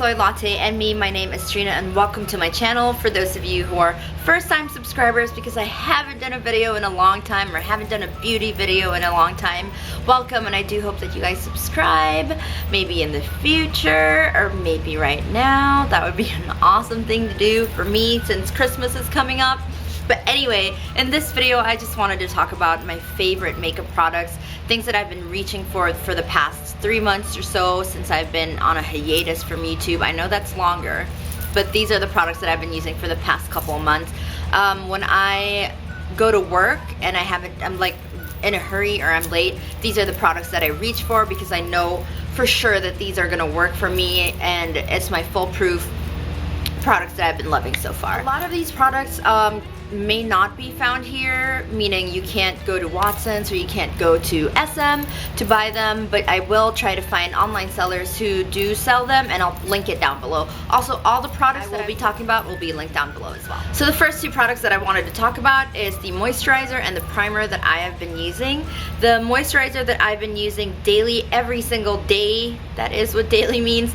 Soy Latte and me. My name is Trina and welcome to my channel. For those of you who are first time subscribers, because I haven't done a video in a long time or haven't done a beauty video in a long time, welcome, and I do hope that you guys subscribe maybe in the future or maybe right now. That would be an awesome thing to do for me since Christmas is coming up. But anyway, in this video I just wanted to talk about my favorite makeup products, things that I've been reaching for the past 3 months or so since I've been on a hiatus from YouTube. I know that's longer, but these are the products that I've been using for the past couple of months. When I go to work and I'm like in a hurry or I'm late, these are the products that I reach for because I know for sure that these are gonna work for me and it's my foolproof products that I've been loving so far. A lot of these products may not be found here, meaning you can't go to Watson's or you can't go to SM to buy them, but I will try to find online sellers who do sell them and I'll link it down below. Also, all the products that I'll be talking about will be linked down below as well. So the first two products that I wanted to talk about is the moisturizer and the primer that I have been using. The moisturizer that I've been using daily, every single day, that is what daily means,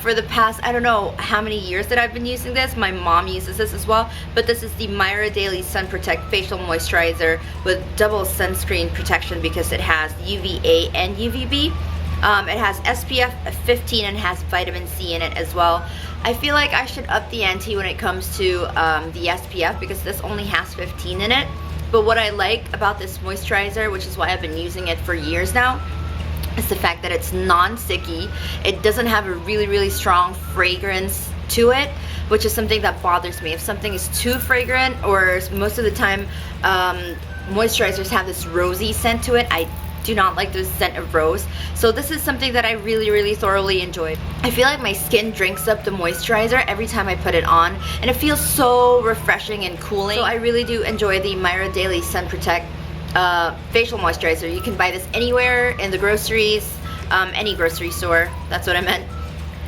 for the past, I don't know how many years that I've been using this. My mom uses this as well, but this is the Myra Daily Sun Protect Facial Moisturizer with double sunscreen protection because it has UVA and UVB. It has SPF 15 and has vitamin C in it as well. I feel like I should up the ante when it comes to the SPF because this only has 15 in it. But what I like about this moisturizer, which is why I've been using it for years now, is the fact that it's non-sticky. It doesn't have a really strong fragrance to it, which is something that bothers me. If something is too fragrant, or most of the time moisturizers have this rosy scent to it, I do not like the scent of rose. So this is something that I really thoroughly enjoyed. I feel like my skin drinks up the moisturizer every time I put it on, and it feels so refreshing and cooling. So I really do enjoy the Myra Daily Sun Protect facial moisturizer. You can buy this anywhere in the groceries, any grocery store, that's what I meant.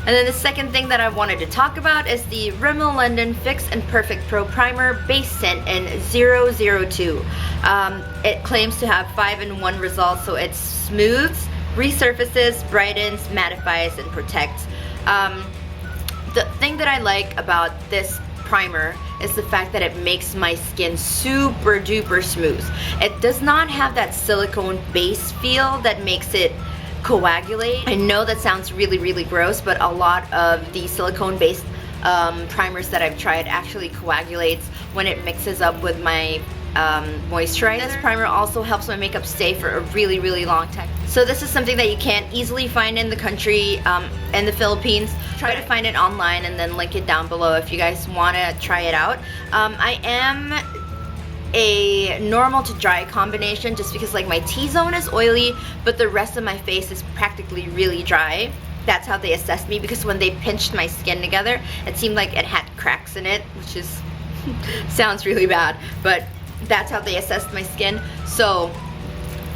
And then the second thing that I wanted to talk about is the Rimmel London Fix and Perfect Pro Primer Base Tint in 002. It claims to have 5-in-1 results, so it smooths, resurfaces, brightens, mattifies, and protects. The thing that I like about this primer is the fact that it makes my skin super duper smooth. It does not have that silicone base feel that makes it coagulate. I know that sounds really gross, but a lot of the silicone based primers that I've tried actually coagulates when it mixes up with my moisturizer. This primer also helps my makeup stay for a really long time. So this is something that you can't easily find in the country, in the Philippines. Try to find it online and then link it down below if you guys want to try it out. I am a normal to dry combination just because like my T-zone is oily but the rest of my face is practically really dry. That's how they assessed me because when they pinched my skin together it seemed like it had cracks in it, which is sounds really bad, but that's how they assessed my skin. So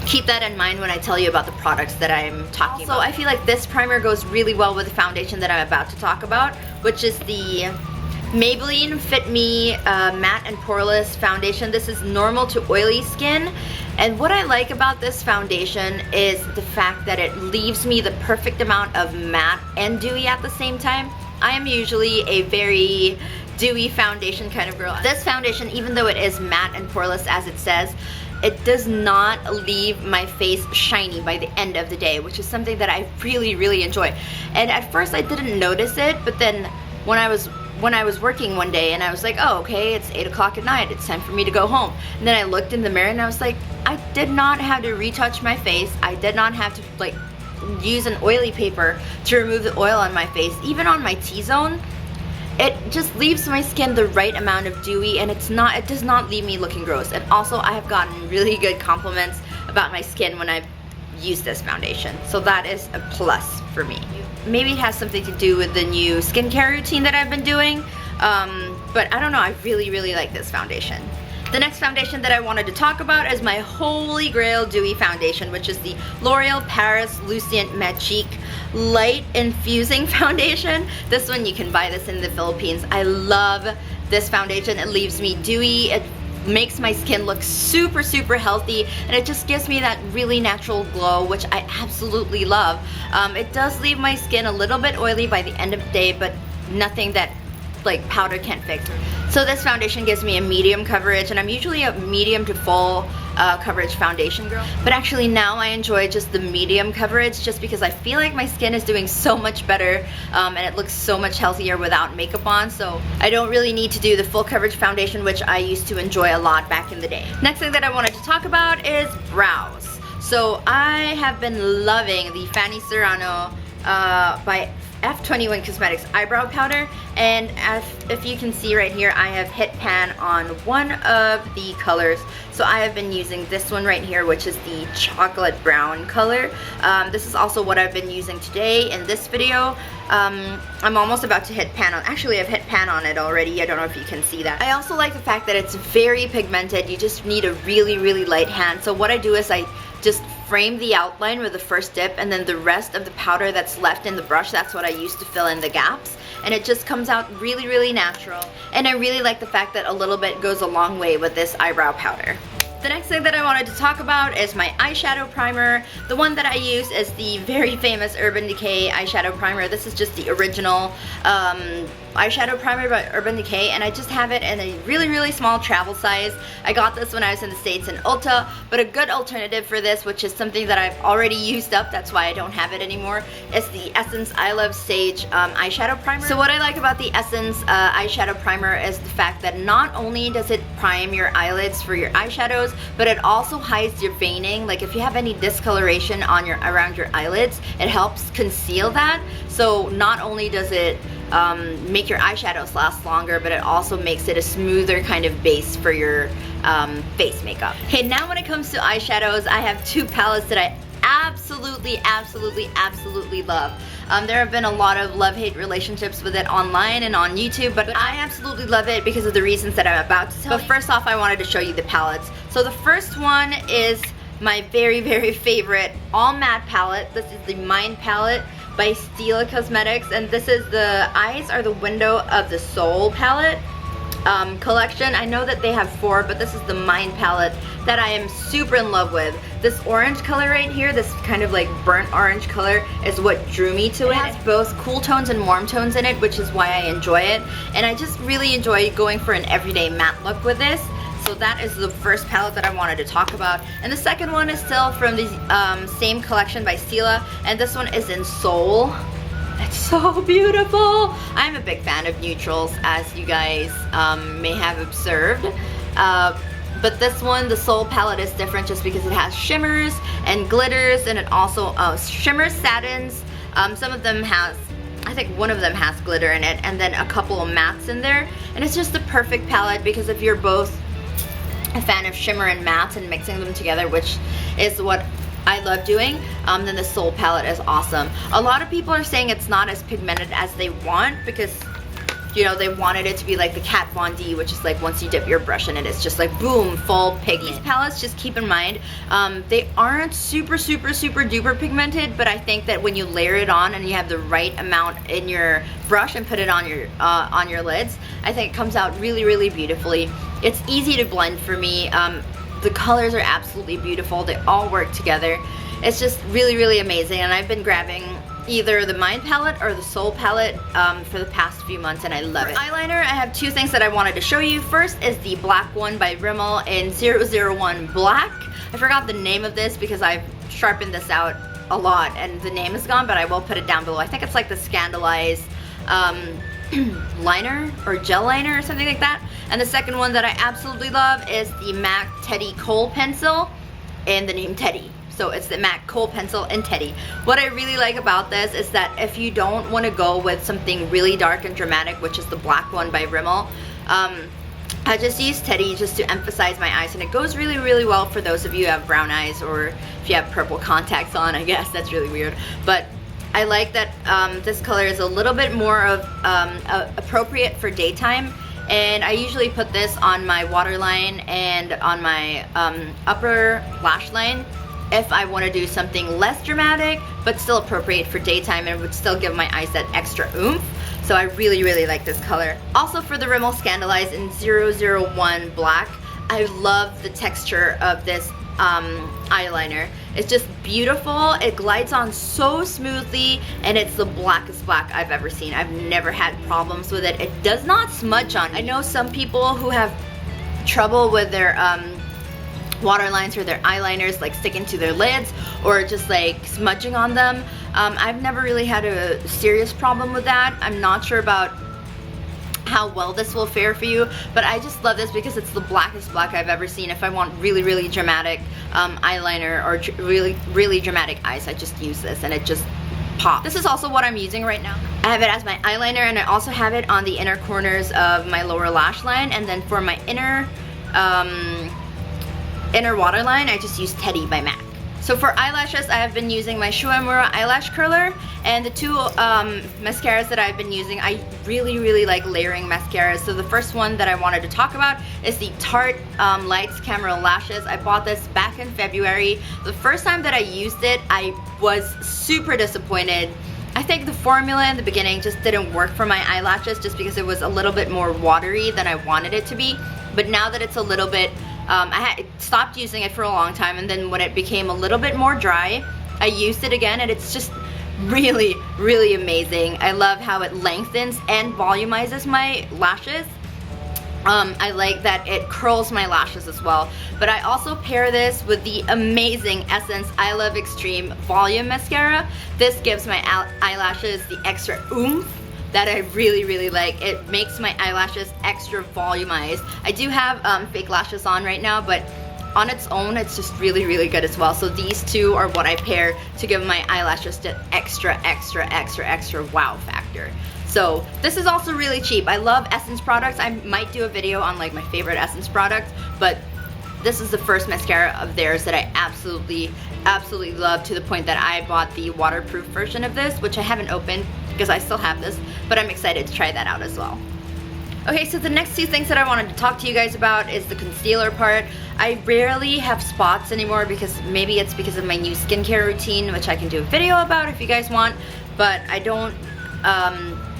keep that in mind when I tell you about the products that I'm talking about. Also, I feel like this primer goes really well with the foundation that I'm about to talk about, which is the Maybelline Fit Me Matte and Poreless foundation. This is normal to oily skin, and what I like about this foundation is the fact that it leaves me the perfect amount of matte and dewy at the same time. I am usually a very dewy foundation kind of girl. This foundation, even though it is matte and poreless as it says, it does not leave my face shiny by the end of the day, which is something that I really enjoy. And at first I didn't notice it, but then when I was working one day and I was like, oh, okay, it's 8 o'clock at night, it's time for me to go home. And then I looked in the mirror and I was like, I did not have to retouch my face. I did not have to like use an oily paper to remove the oil on my face. Even on my T-zone, it just leaves my skin the right amount of dewy, and it does not leave me looking gross. And also I have gotten really good compliments about my skin when I've used this foundation, so that is a plus for me. Maybe it has something to do with the new skincare routine that I've been doing, but I don't know, I really like this foundation. The next foundation that I wanted to talk about is my holy grail dewy foundation, which is the L'Oreal Paris Lucent Magique Light Infusing Foundation. This one, you can buy this in the Philippines. I love this foundation. It leaves me dewy. It makes my skin look super healthy, and it just gives me that really natural glow, which I absolutely love. It does leave my skin a little bit oily by the end of the day, but nothing that like powder can't fix. So this foundation gives me a medium coverage, and I'm usually a medium to full coverage foundation girl, but actually now I enjoy just the medium coverage just because I feel like my skin is doing so much better, and it looks so much healthier without makeup on, so I don't really need to do the full coverage foundation, which I used to enjoy a lot back in the day. Next thing that I wanted to talk about is brows. So I have been loving the Fanny Serrano by F21 Cosmetics eyebrow powder, and if you can see right here, I have hit pan on one of the colors. So I have been using this one right here, which is the chocolate brown color. This is also what I've been using today in this video. I'm almost about to hit pan on, actually I've hit pan on it already, I don't know if you can see that. I also like the fact that it's very pigmented. You just need a really light hand. So what I do is I just frame the outline with the first dip, and then the rest of the powder that's left in the brush, that's what I use to fill in the gaps, and it just comes out really natural. And I really like the fact that a little bit goes a long way with this eyebrow powder. The next thing that I wanted to talk about is my eyeshadow primer. The one that I use is the very famous Urban Decay eyeshadow primer. This is just the original eyeshadow primer by Urban Decay, and I just have it in a really small travel size. I got this when I was in the States in Ulta, but a good alternative for this, which is something that I've already used up, that's why I don't have it anymore, is the Essence I Love Sage eyeshadow primer. So what I like about the Essence eyeshadow primer is the fact that not only does it prime your eyelids for your eyeshadows, but it also hides your veining. Like if you have any discoloration on around your eyelids, it helps conceal that. So not only does it make your eyeshadows last longer, but it also makes it a smoother kind of base for your face makeup. Okay, now when it comes to eyeshadows, I have two palettes that I absolutely love. There have been a lot of love-hate relationships with it online and on YouTube, but I absolutely love it because of the reasons that I'm about to tell you. But first off, I wanted to show you the palettes. So the first one is my very favorite all matte palette. This is the Mind palette by Stila Cosmetics, and this is the Eyes Are the Window of the Soul palette collection. I know that they have 4, but this is the Mind palette that I am super in love with. This orange color right here, this kind of like burnt orange color, is what drew me to it. It has both cool tones and warm tones in it, which is why I enjoy it, and I just really enjoy going for an everyday matte look with this. So that is the first palette that I wanted to talk about. And the second one is still from the same collection by Stila, and this one is in Soul. It's so beautiful. I'm a big fan of neutrals, as you guys may have observed. But this one, the Soul palette, is different just because it has shimmers and glitters, and it also shimmers, satins. Some of them has, I think one of them has glitter in it, and then a couple of mattes in there. And it's just the perfect palette because if you're both a fan of shimmer and mattes and mixing them together, which is what I love doing, then the Soul palette is awesome. A lot of people are saying it's not as pigmented as they want because, you know, they wanted it to be like the Kat Von D, which is like once you dip your brush in it, it's just like boom, full pigment. These palettes, just keep in mind, they aren't super duper pigmented, but I think that when you layer it on and you have the right amount in your brush and put it on your lids, I think it comes out really beautifully. It's easy to blend for me. The colors are absolutely beautiful. They all work together. It's just really amazing, and I've been grabbing either the Mind palette or the Soul palette for the past few months, and I love it. For eyeliner, I have two things that I wanted to show you. First is the black one by Rimmel in 001 Black. I forgot the name of this because I've sharpened this out a lot and the name is gone, but I will put it down below. I think it's like the Scandalized liner or gel liner or something like that. And the second one that I absolutely love is the MAC Teddy Kohl pencil and the name Teddy. So it's the MAC Kohl pencil in Teddy. What I really like about this is that if you don't want to go with something really dark and dramatic, which is the black one by Rimmel, I just use Teddy just to emphasize my eyes, and it goes really well for those of you who have brown eyes, or if you have purple contacts on. I guess that's really weird, but I like that this color is a little bit more of appropriate for daytime, and I usually put this on my waterline and on my upper lash line if I want to do something less dramatic but still appropriate for daytime and would still give my eyes that extra oomph. So I really like this color. Also for the Rimmel Scandalized in 001 Black, I love the texture of this eyeliner. It's just beautiful. It glides on so smoothly, and it's the blackest black I've ever seen. I've never had problems with it. It does not smudge on. I know some people who have trouble with their waterlines or their eyeliners like sticking to their lids or just like smudging on them. I've never really had a serious problem with that. I'm not sure about how well this will fare for you, but I just love this because it's the blackest black I've ever seen. If I want really dramatic eyeliner or really dramatic eyes, I just use this and it just pops. This is also what I'm using right now. I have it as my eyeliner, and I also have it on the inner corners of my lower lash line, and then for my inner waterline, I just use Teddy by MAC. So for eyelashes, I have been using my Myra eyelash curler, and the two mascaras that I've been using, I really like layering mascaras. So the first one that I wanted to talk about is the Tarte Lights Camera Lashes. I bought this back in February. The first time that I used it, I was super disappointed. I think the formula in the beginning just didn't work for my eyelashes just because it was a little bit more watery than I wanted it to be. But now that it's a little bit, I had stopped using it for a long time, and then when it became a little bit more dry, I used it again, and it's just really amazing. I love how it lengthens and volumizes my lashes. I like that it curls my lashes as well. But I also pair this with the amazing Essence I Love Extreme Volume Mascara. This gives my eyelashes the extra oomph that I really like. It makes my eyelashes extra volumized. I do have fake lashes on right now, but on its own, it's just really good as well. So these two are what I pair to give my eyelashes the extra wow factor. So this is also really cheap. I love Essence products. I might do a video on like my favorite Essence products, but this is the first mascara of theirs that I absolutely love, to the point that I bought the waterproof version of this, which I haven't opened because I still have this, but I'm excited to try that out as well. Okay, so the next two things that I wanted to talk to you guys about is the concealer part. I rarely have spots anymore because maybe it's because of my new skincare routine, which I can do a video about if you guys want, but I don't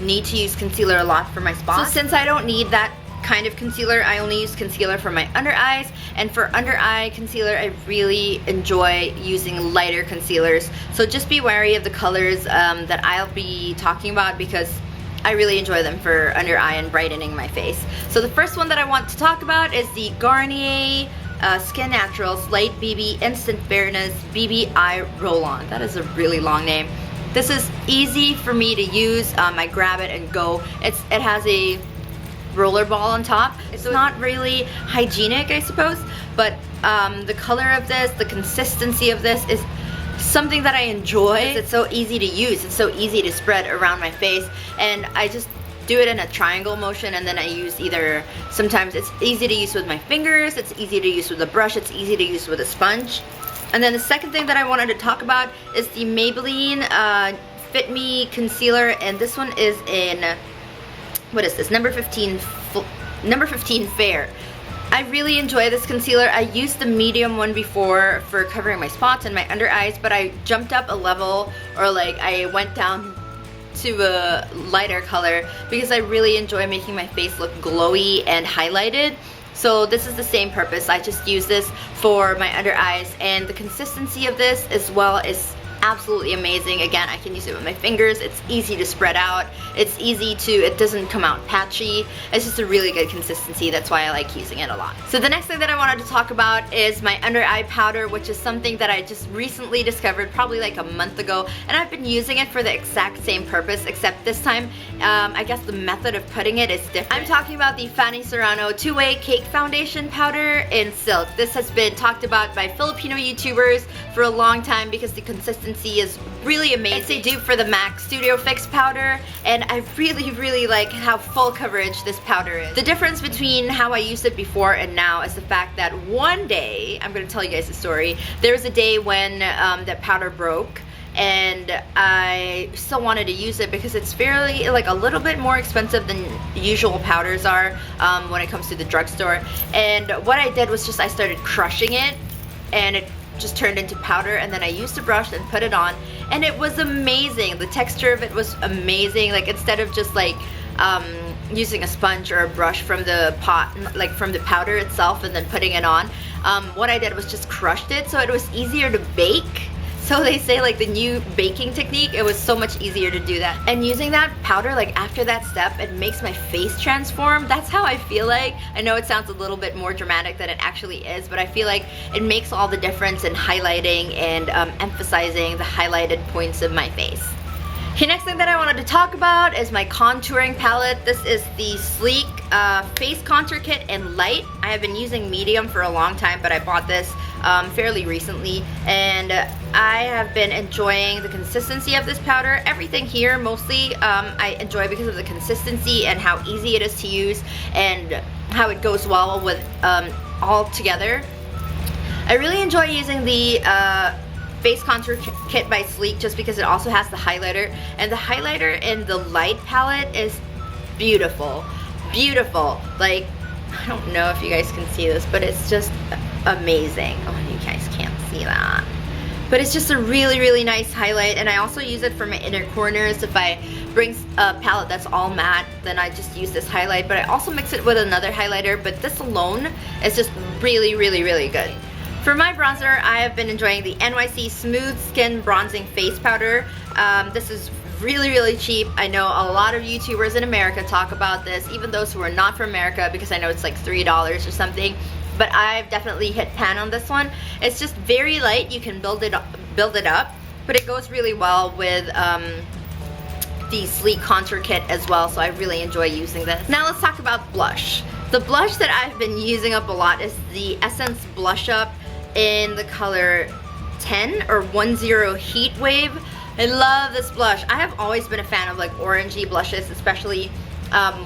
need to use concealer a lot for my spots. So since I don't need that kind of concealer, I only use concealer for my under eyes, and for under eye concealer, I really enjoy using lighter concealers. So just be wary of the colors that I'll be talking about, because I really enjoy them for under eye and brightening my face. So the first one that I want to talk about is the Garnier Skin Naturals Light BB Instant Fairness BB Eye Roll-On. That is a really long name. This is easy for me to use. I grab it and go. It has a roller ball on top. It's not really hygienic, I suppose, but the color of this, the consistency of this is something that I enjoy. It's so easy to use. It's so easy to spread around my face, and I just do it in a triangle motion, and then I use either, sometimes it's easy to use with my fingers, it's easy to use with a brush, it's easy to use with a sponge. And then the second thing that I wanted to talk about is the Maybelline Fit Me Concealer, and this one is in, what is this, number 15 Fair. I really enjoy this concealer. I used the medium one before for covering my spots and my under eyes, but I jumped up a level, or like I went down to a lighter color because I really enjoy making my face look glowy and highlighted. So this is the same purpose. I just use this for my under eyes, and the consistency of this as well is absolutely amazing. Again, I can use it with my fingers. It's easy to spread out. It's easy to, it doesn't come out patchy. It's just a really good consistency. That's why I like using it a lot. So the next thing that I wanted to talk about is my under eye powder, which is something that I just recently discovered probably like a month ago, and I've been using it for the exact same purpose, except this time I guess the method of putting it is different. I'm talking about the Fanny Serrano Two-Way Cake Foundation Powder in Silk. This has been talked about by Filipino YouTubers for a long time because the consistency is really amazing. It's a dupe for the MAC Studio Fix powder, and I really like how full coverage this powder is. The difference between how I used it before and now is the fact that one day, I'm going to tell you guys a story, there was a day when that powder broke, and I still wanted to use it because it's fairly, like, a little bit more expensive than usual powders are when it comes to the drugstore. And what I did was just I started crushing it, and it just turned into powder, and then I used a brush and put it on, and it was amazing. The texture of it was amazing. Like, instead of just like using a sponge or a brush from the pot, like from the powder itself, and then putting it on. What I did was just crushed it so it was easier to bake. So they say like the new baking technique, it was so much easier to do that. And using that powder, like after that step, it makes my face transform. That's how I feel like. I know it sounds a little bit more dramatic than it actually is, but I feel like it makes all the difference in highlighting and emphasizing the highlighted points of my face. Okay, next thing that I wanted to talk about is my contouring palette. This is the Sleek Face Contour Kit in Light. I have been using medium for a long time, but I bought this fairly recently, and I have been enjoying the consistency of this powder. Everything here mostly I enjoy because of the consistency and how easy it is to use and how it goes well with all together. I really enjoy using the Face Contour Kit by Sleek just because it also has the highlighter, and the highlighter in the Light palette is beautiful. Beautiful. Like, I don't know if you guys can see this, but it's just amazing. Oh, you guys can't see that. But it's just a really, really nice highlight, and I also use it for my inner corners. If I bring a palette that's all matte, then I just use this highlight, but I also mix it with another highlighter, but this alone is just really, really, really good. For my bronzer, I have been enjoying the NYC Smooth Skin Bronzing Face Powder. This is really, really cheap. I know a lot of YouTubers in America talk about this, even those who are not from America, because I know it's like $3 or something. But I've definitely hit pan on this one. It's just very light. You can build it up, but it goes really well with the Sleek Contour Kit as well, so I really enjoy using this. Now let's talk about blush. The blush that I've been using up a lot is the Essence Blush Up in the color 10 or 10 Heat Wave. I love this blush. I have always been a fan of like orangey blushes, especially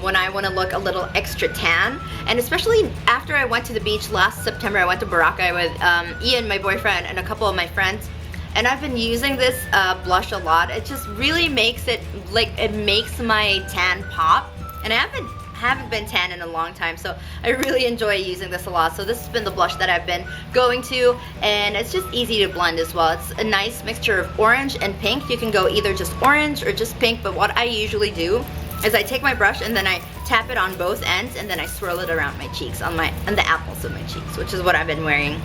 when I want to look a little extra tan, and especially after I went to the beach last September. I went to Boracay with Ian, my boyfriend, and a couple of my friends, and I've been using this blush a lot. It just really makes it, like, it makes my tan pop, and I haven't been tan in a long time, so I really enjoy using this a lot. So this has been the blush that I've been going to, and it's just easy to blend as well. It's a nice mixture of orange and pink. You can go either just orange or just pink, but what I usually do is I take my brush and then I tap it on both ends, and then I swirl it around my cheeks, on the apples of my cheeks, which is what I've been wearing.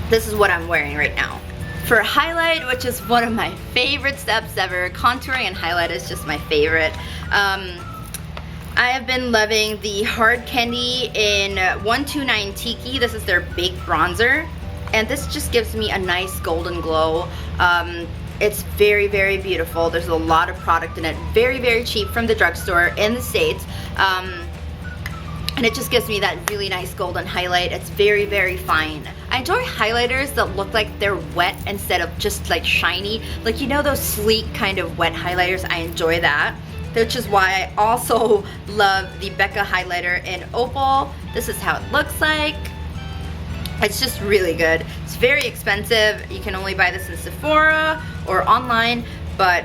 This is what I'm wearing right now. For highlight, which is one of my favorite steps ever, contouring and highlight is just my favorite. I have been loving the Hard Candy in 129 Tiki. This is their baked bronzer, and this just gives me a nice golden glow. It's very, very beautiful. There's a lot of product in it. Very, very cheap from the drugstore in the States. And it just gives me that really nice golden highlight. It's very, very fine. I enjoy highlighters that look like they're wet instead of just like shiny. Like, you know those sleek kind of wet highlighters? I enjoy that. Which is why I also love the Becca highlighter in Opal. This is how it looks like. It's just really good. It's very expensive. You can only buy this in Sephora or online, but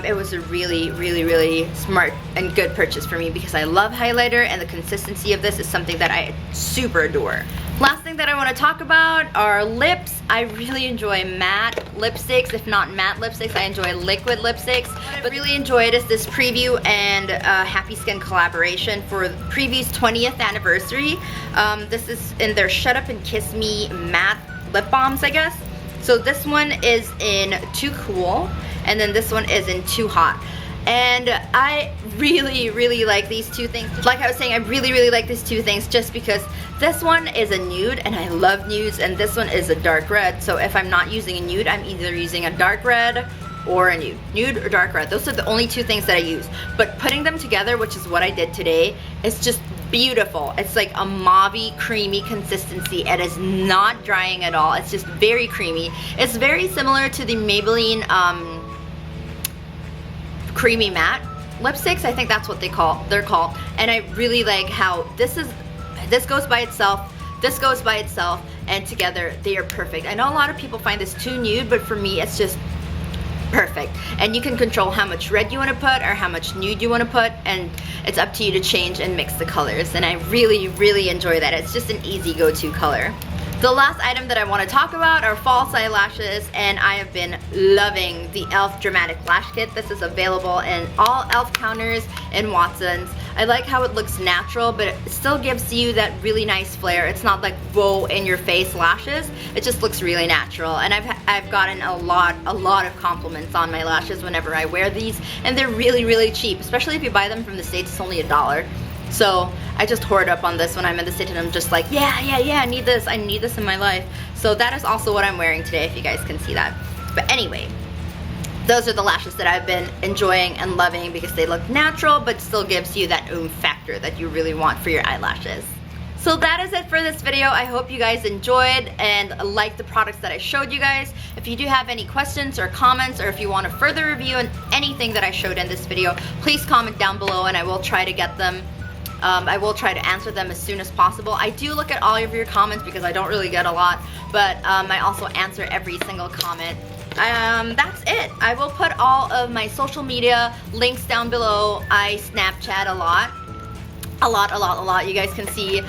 it was a really, really, really smart and good purchase for me because I love highlighter, and the consistency of this is something that I super adore. Last thing that I want to talk about are lips. I really enjoy matte lipsticks. If not matte lipsticks, I enjoy liquid lipsticks. What I really enjoyed is this Preview and Happy Skin collaboration for Preview's 20th anniversary. This is in their Shut Up and Kiss Me matte lip balms, I guess. So this one is in Too Cool, and then this one is in Too Hot. And I really, really like these two things. Like I was saying, I really, really like these two things just because this one is a nude, and I love nudes, and this one is a dark red. So if I'm not using a nude, I'm either using a dark red or a nude. Nude or dark red. Those are the only two things that I use. But putting them together, which is what I did today, is just beautiful. It's like a mauvey, creamy consistency. It is not drying at all. It's just very creamy. It's very similar to the Maybelline Creamy Matte lipsticks. I think that's what they're called. And I really like how this goes by itself, this goes by itself, and together they are perfect. I know a lot of people find this too nude, but for me it's just perfect. And you can control how much red you want to put or how much nude you want to put, and it's up to you to change and mix the colors, and I really, really enjoy that. It's just an easy go-to color. The last item that I want to talk about are false eyelashes, and I have been loving the e.l.f. Dramatic Lash Kit. This is available in all e.l.f. counters and Watsons. I like how it looks natural, but it still gives you that really nice flare. It's not like whoa in your face lashes. It just looks really natural, and I've gotten a lot of compliments on my lashes whenever I wear these, and they're really cheap, especially if you buy them from the States. It's only $1. So I just hoard up on this when I'm in the States, and I'm just like, yeah, I need this in my life. So that is also what I'm wearing today, if you guys can see that. But anyway, those are the lashes that I've been enjoying and loving because they look natural but still gives you that oomph factor that you really want for your eyelashes. So that is it for this video. I hope you guys enjoyed and liked the products that I showed you guys. If you do have any questions or comments, or if you want a further review on anything that I showed in this video, please comment down below and I will try to get them. I will try to answer them as soon as possible. I do look at all of your comments because I don't really get a lot, but I also answer every single comment. That's it. I will put all of my social media links down below. I Snapchat a lot. You guys can see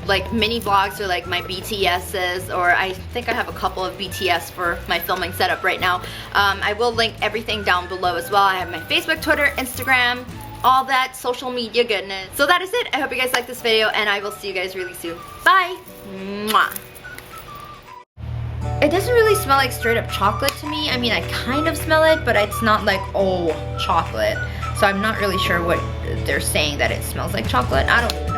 like mini vlogs or like my BTS's, or I think I have a couple of BTS for my filming setup right now. I will link everything down below as well. I have my Facebook, Twitter, Instagram, all that social media goodness. So that is it. I hope you guys liked this video, and I will see you guys really soon. Bye! Mwah. It doesn't really smell like straight up chocolate to me. I mean, I kind of smell it, but it's not like, oh, chocolate. So I'm not really sure what they're saying that it smells like chocolate. I don't